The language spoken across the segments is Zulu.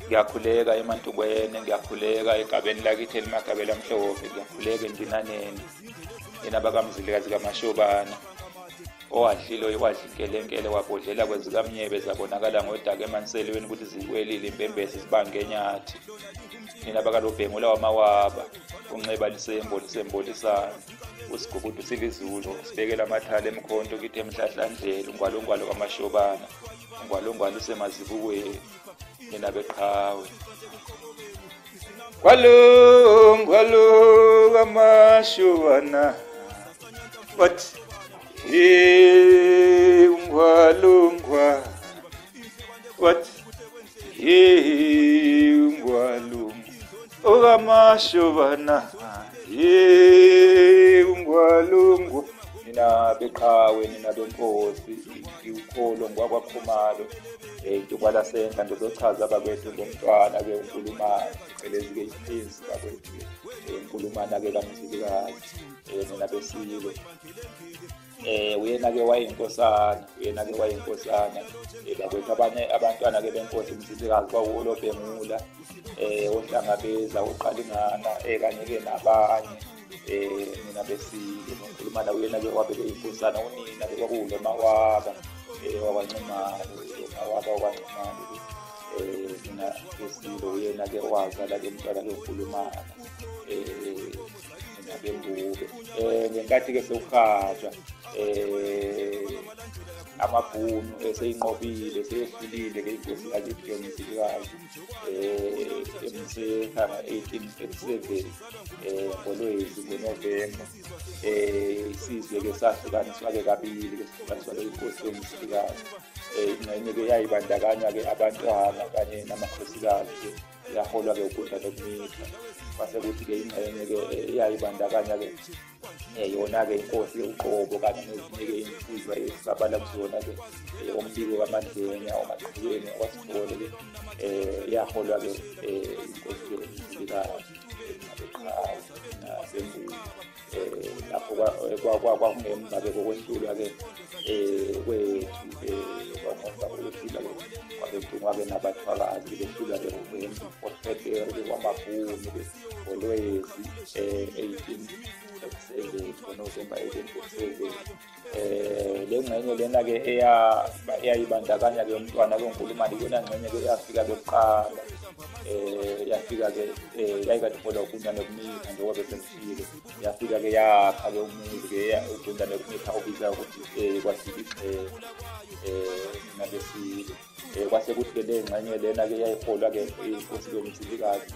Ngiyakhuleka eMantungwene, ngiyakhuleka egabeni lakithi elimagabela amhlophe, ngiyakhuleka eNdinaneni, yena bakamzilikazi kaMashobana owadlile wadla inkelenkele wabhodlela kwezikamnyebe zabonakala ngodaka emanselweni ukuthi zikwelile impembesi zibange enyathi. Nina bakalobhengula wamawaba unxeba lisembolisana usigubudu silizulu sibekela amathala emkhonto kithi emhlahlandlela ungwalongwalo kaMashobana ungwalongwalo usemazibukweni nina beqhawe ngwalo kaMashobana what ungwalongwa what ungwalongwa okaMashobana ungwalongwa nina beqhawe nina benkosi iukholo ngwakwakhumalo intubala senta ndozochaza abakwethu ngomntwana ke uNkulumane phelezi ke iphinzi bakwethu uNkulumane ke kaMzilikazi nina besilo uyena ke wayinkosana bakwethu abanye abantwana ke benkosi uMzilikazi kwawulobhengula ohlangabeza oqalingana kanye ke nabanye nina besilo uNkulumane uyena ke wabeke inkosana unina ke kwakulo mawaba wakwancimalo wakwancimalo nina besilo uyena ke wazala ke umntwana ke uNkulumane nina bembube ngenkathi ke sewukhajwa amabhunu eseyinqobile seyehlulile ke inkosi yakithi yoMzilikazi emsekanga 1837 ngoLwezi ngoNovemba isizwe ke sahlukaniswa ke kabili ke sihlukaniswa ke inkosi yoMzilikazi ingxenye ke yayibandakanya ke abantwana kanye namakhosikazi yaholwa ke ukudla nokumitha kwase kuthi ke ingxenye ke yayibandakanya ke yona ke inkosi uqobo kanye nezinye ke insizwa esabala kuzona ke umbiko kaMandlenya omaqhubeni wasibole ke yaholwa ke inkosi yoMzilikazi lapho kwakungemva ke kokwehlulwa ke kwethu kwakungemva kokwehlulwa ke kwabedungwa ke nabathwakazi behlulwa ke ngofebruary kwamabhunu ke ngoLwezi 1837 ngoNovemba 1837 le ngxenye lena ke eyayibandakanya ke umntwana kaNkulumane yona ngxenye ke yafika lokuqala yafika ke yayikade iholwa ukudla nokumitha njengoba besemfile yafika ke yakha ke umuzi ke ukudla nokumitha obiza ukuthi kwasibixhe nabesile kwase kuthi ke le ngxenye lena ke yayiholwa ke inkosi yoMzilikazi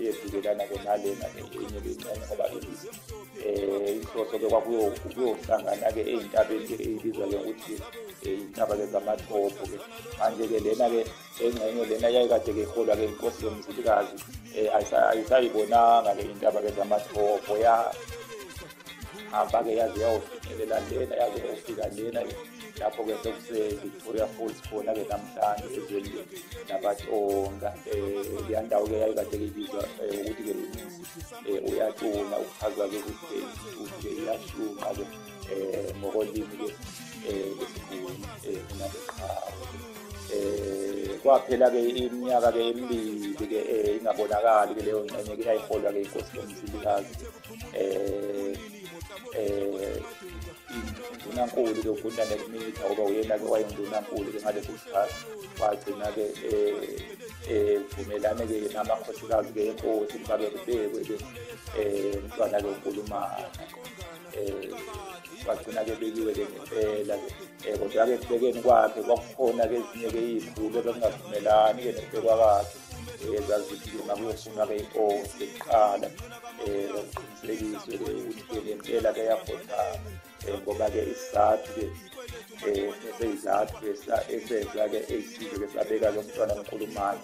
yedukelana ke nalena ke enye lencane ngoba inhloso ke kwakuyohlangana ke ey'ntabeni ke ey'bizwa ke ukuthi iy'ntaba ke zamathopho ke manje ke lena ke engxenye lena yayikade ke iholwa ke inkosi yoMzilikazi ayisayibonanga ke iy'ntaba ke zamathopho yahamba ke yaze yayofinyelela lena yaze yayofika lena lapho ke sekuseVictoria Falls khona ke namhlanje ezweni labaTonga leya ndawo ke yayikade ibizwa ukuthi ke uyatuna ukuchaza ke ukuthi intuthu ke iyashunqa ke ngokolimi ke lesibhunu nabeqhawe kwaphela ke iminyaka ke emibili ke ingabonakali ke leyo ngxenye ke yayiholwa ke inkosi yoMzilikazi uNdunankulu ke ufunda nokumitha ngoba uyena ke wayenguNdunankulu ke ngaleso sikhathi wagcina ke vumelane ke namakhosikazi ke enkosi bake kubekwe ke umntwana ke uNkulumane wagcina ke bekiwe ke ngempela ke kodwa ke kubekeni kwakhe kwakukhona ke ezinye ke izikhulu ebekungavumelani ke nokubekwa kwakhe ezazithi ke makuyofuna ke inkosi eqala kuqinisekiswe ke ukuthi ngempela ke yakhothana ngoba ke isizathu ke eseyizathu esenza ke eyisizwe ke sabeka ke umntwana kaNkulumane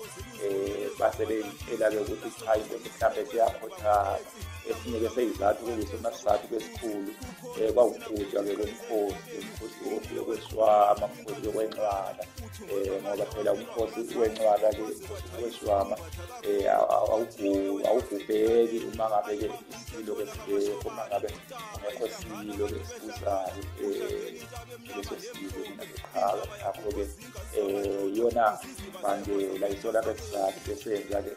basebeyitshela ke ukuthi cha inkosi mhlambe siyakhothana esinye ke seyizathu kusona sizathu kwesikhulu kwawuqhutshwa ke umkhosi yokweswama umkhosi yokwenqwala ngoba phela umkhosi wenqwala ke weswama awugubheki uma ngabe ke isilo ke sibekho uma ngabe ngekho silo ke sibusayo leso besizwe mina beqhaza ngakho-ke yona manje la isola besizathu besenza-ke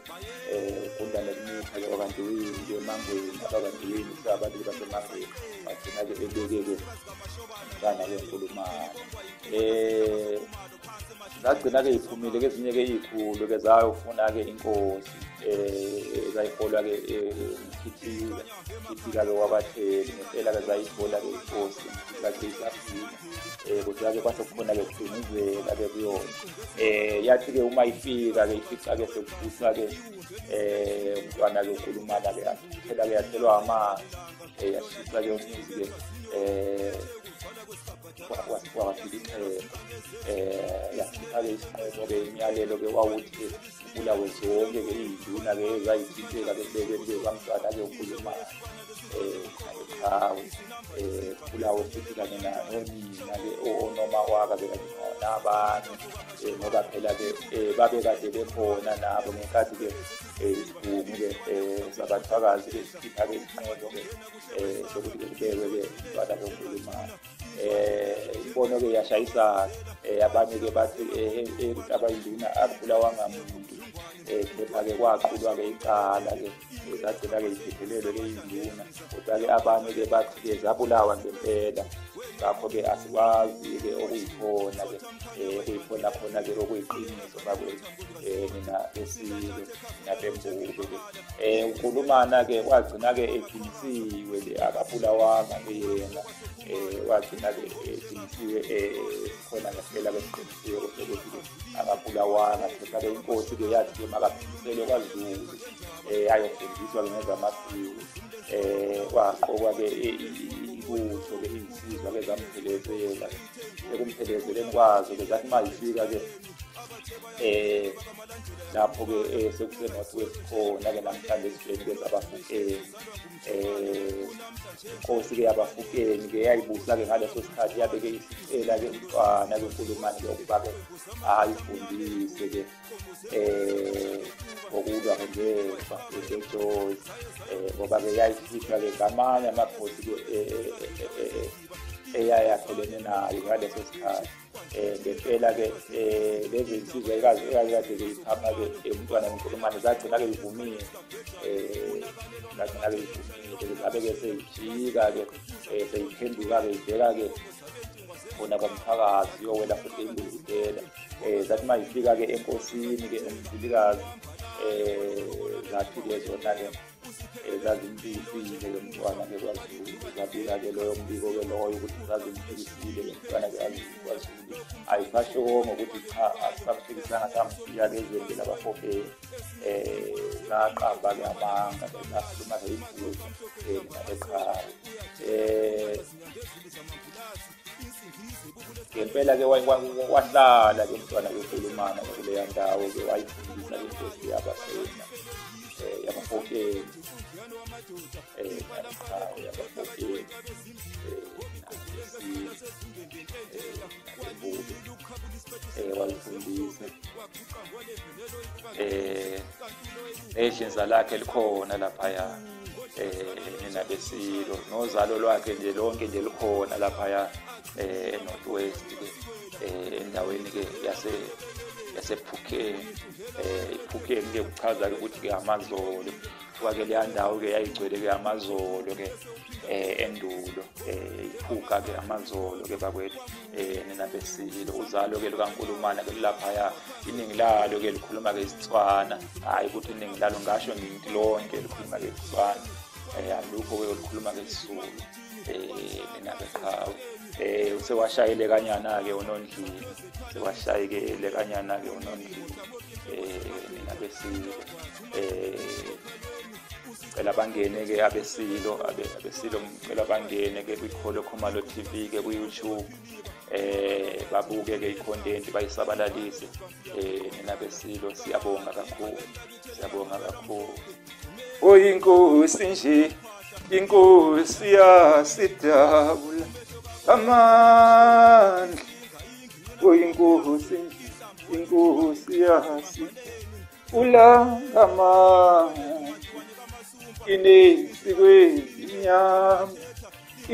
kundanekumitha-ke okantiwini-ke emangweni abakantiwini abantu basemangweni bagcina-ke bebeke-ke ngana-ke enkulumane zagcina-ke iphumile kezinye-ke iy'khulu-ke zayofuna-ke inkosi zayiholwa-ke Khithika-ke wabatheli ngempela-ke zayithola-ke inkosi kade isafika kodwa-ke kwase kukhona-ke kudumuzela-ke kuyona yathi-ke uma ifika-ke ifica-ke sekubusa-ke umntwana-ke uNkulumana-ke athela-ke yathelwa amanzi yashisa-ke umuzi-ke wafika yakhipha-ke isinqumo-ke imiyalelo-ke wawuthi kubulawe zonke-ke iy'nduna-ke ezayithinteka-ke ekubekeni-ke kamntwana-ke uNkulumane eqhawe kubulawe futhi kanye nonina-ke onoma waka-ke kanye nabanye ngoba phela-ke babekade bekhona nabo ngenkathi-ke isigungu-ke sabathwakazi-ke sikhipha-ke isinqumo-ke sokuthi-ke kubekwe-ke umntwana-ke uNkulumane imbono-ke yashayisana abanye-ke bathi abayinduna akubulawanga muntu kepha-ke kwaqulwa-ke icala-ke zagcina-ke iphethelelwe-ke iy'nduna kodwa-ke abanye-ke bathi-ke zabulawa ngempela ngakho-ke asikwazi-ke okuyikhona-ke okuyikhona khona-ke okuyiqiniso bakwethu nina besiko nabembube-ke uNkulumana-ke wagcina-ke eqinisiwe-ke akabulawanga-ke yena wagcina-ke eqinisiwe khona ngempela-ke siqiniseko sokuthi-ke akabulawanga kepha-ke inkosi-ke yathi-ke makaphindiselwe kwaZulu ayofundiswa-ke ngezamasiko waqokwa-ke ibutho-ke iy'nsizwa-ke zamphelezela ekumphelezelen kwazo-ke zathi uma yifika-ke lapho-ke sekuseNorth West khona-ke namhlanje esibheni-ke zabafukeni inkosi-ke yabafukeni-ke yayibusa-ke ngaleso sikhathi yabe-ke isicela-ke umntwana-ke uNkulumane-ke ukuba-ke ayifundise-ke ngokulwa-ke ngemva ngejoyi ngoba-ke yayikhishwa-ke ngamanye amakhosi-ke eyayakhelene nayo ngaleso sikhathi ngempela-ke lezi nsizwa ekade-ke iphama-ke umntwana uNkulumane zagcina-ke ivumile zagcina-ke ivumile zabe-ke seyijika-ke seyiphenduka-ke ibheka-ke khona kwamphakazi yowela futhi imbuzidela zathi uma yifika-ke enkosini-ke umzilikazi zathi-ke zona-ke zazimpikisile-ke umntwana-ke kwaZulu zabika-ke loyo mbiko-ke loyo ukuthi zazimpikisile-ke umntwana-ke kwaZulu ayibashongo ukuthi cha asisampikisanga samfika-ke ezweni labafokeni zaqamba-ke amanga zakhuluma-ke imbuzi nabeqhawe ngempela-ke wahlala-ke umntwana-ke uNkulumane kuleya ndawo-ke wayifundisa inkosi yabasena yabafokeni yabafokeni wayifundisa nedlinza lakhe likhona laphaya nina besilo nozalo lwakhe nje lonke nje likhona laphaya eNorth West-ke endaweni-ke yasePhukeni iPhukeni-ke kuchaza-ke ukuthi-ke amazolo kuba-ke leya ndawo-ke yayigcwele-ke amazolo-ke endulo iphuka-ke amazolo-ke bakwethu nina besilo uzalo-ke lukaNkulumane-ke lilaphaya iningi lalo-ke likhuluma-ke isitswana hhayi ukuthi iningi lalo ngasho ngithi lonke likhuluma-ke isitswana alukho-ke likhuluma-ke isizulu nina beqhawe sewashayele kanyana-ke uNondlini sewashayele kanyana-ke uNondlini nina besilo cela bangene-ke abesilo ngicela bangene-ke kwiKholo Khumalo TV-ke ku-YouTube babuke-ke i-content bayisabalalise nina besilo siyabonga kakhulu oyinkosi nje inkosi yasidabula amandla oyinkosi nje inkosi yasidabula amandla inesi kwezinyama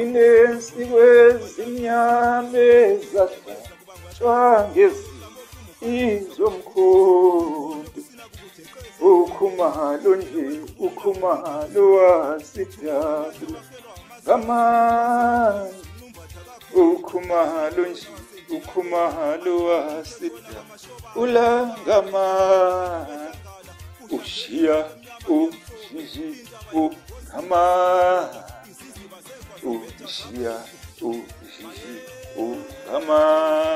inensi kwezimnyama ezahlatshwa ngezizomkhonto. Ukhumalo nje, ukhumalo wasidabula ngamandla. Ukhumalo nje, ukhumalo wasidabula ngamandla. Ushiya ujiji ungamandla. Ushiya ujiji ungamandla.